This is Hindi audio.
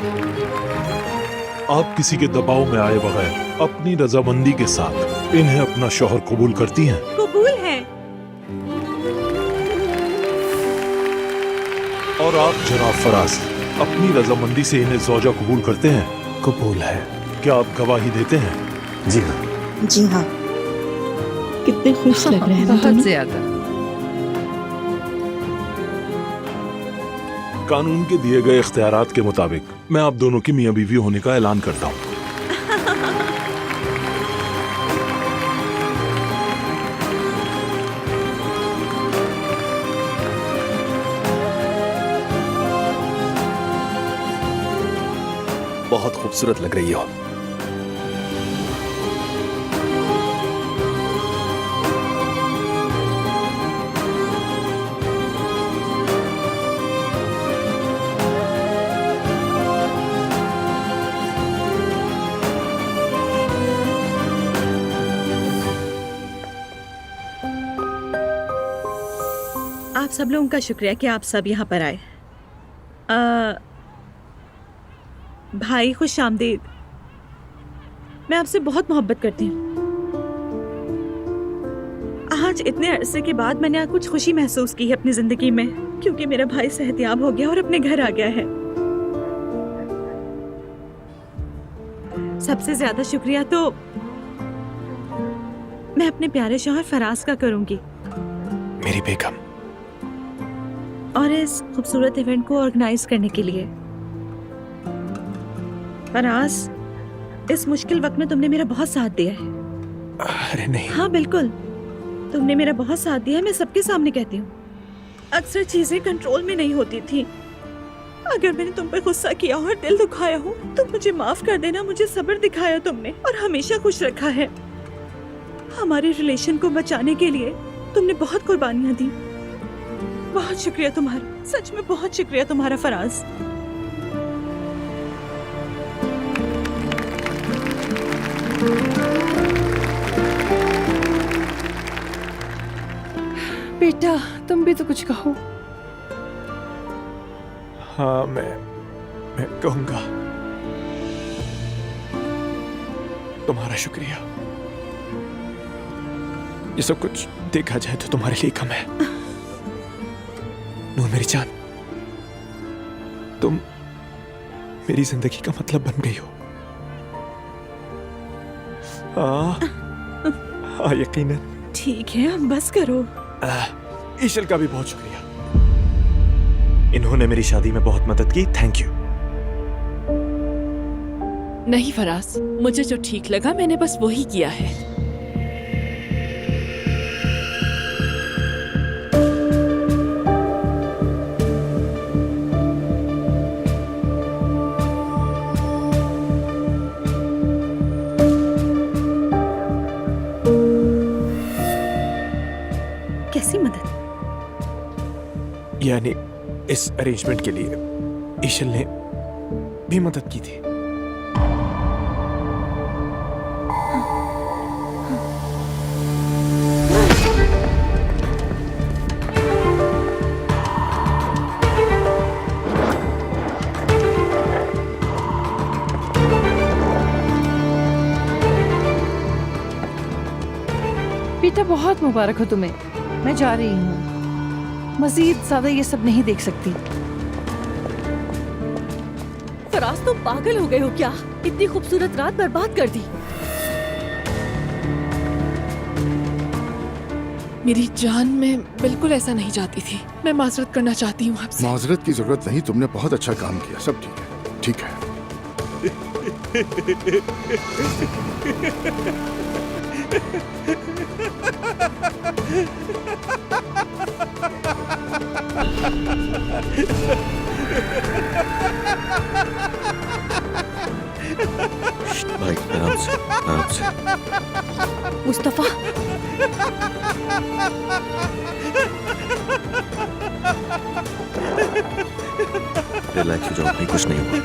आप किसी के दबाव में आए बगैर अपनी रजामंदी के साथ इन्हें अपना शौहर कबूल करती हैं? कबूल है। और आप जनाब फराज अपनी रजामंदी से इन्हें ज़ौजा कबूल करते हैं? कबूल है। क्या आप गवाही देते हैं? जी हाँ। जी हाँ। कितने खुश लग रहे हैं बहुत ज्यादा। कानून के दिए गए इख्तियारात के मुताबिक मैं आप दोनों की मियां बीवी होने का ऐलान करता हूँ। बहुत खूबसूरत लग रही हो। आप सब लोगों का शुक्रिया कि आप सब यहाँ पर आए। भाई खुश आमदीद। मैं आपसे बहुत मोहब्बत करती हूँ। आज इतने अरसे के बाद मैंने कुछ खुशी महसूस की है अपनी जिंदगी में, क्योंकि मेरा भाई सेहतयाब हो गया और अपने घर आ गया है। सबसे ज्यादा शुक्रिया तो मैं अपने प्यारे शौहर फराज का करूंगी, मेरी बेगम। और इस खूबसूरत इवेंट को ऑर्गेनाइज करने के लिए। फराज, इस मुश्किल वक्त में तुमने मेरा बहुत साथ दिया है। अरे नहीं। हाँ बिल्कुल, तुमने मेरा बहुत साथ दिया है। मैं सबके सामने कहती हूँ, अक्सर चीजें कंट्रोल में नहीं होती थी। अगर मैंने तुम पर गुस्सा किया हो और दिल दुखाया हो तो मुझे माफ कर देना। मुझे सब्र दिखाया तुमने और हमेशा खुश रखा है। हमारे रिलेशन को बचाने के लिए तुमने बहुत कुर्बानियां दी। बहुत शुक्रिया तुम्हारा, सच में बहुत शुक्रिया तुम्हारा फराज। बेटा तुम भी तो कुछ कहो। हाँ, मैं कहूंगा। तुम्हारा शुक्रिया। ये सब कुछ देखा जाए तो तुम्हारे लिए कम है। नूर मेरी जान, तुम मेरी जिंदगी का मतलब बन गई हो। हाँ यकीनन। ठीक है, अब बस करो। ईशल का भी बहुत शुक्रिया। इन्होंने मेरी शादी में बहुत मदद की। Thank you. नहीं फराज, मुझे जो ठीक लगा मैंने बस वही किया है। कैसी मदद? यानी इस अरेंजमेंट के लिए ईशल ने भी मदद की थी। बेटा बहुत मुबारक हो तुम्हें। मैं जा रही हूँ, मजीद ज्यादा ये सब नहीं देख सकती। फराज, तुम पागल हो गए हो क्या? इतनी खूबसूरत रात बर्बाद कर दी। मेरी जान, मैं बिल्कुल ऐसा नहीं चाहती थी। मैं माजरत करना चाहती हूँ आपसे। माजरत की जरूरत नहीं, तुमने बहुत अच्छा काम किया। सब ठीक है, ठीक है। भाई आराम से, आराम से। मुस्तफा, रिलैक्स हो जाओ, नहीं कुछ नहीं हुआ।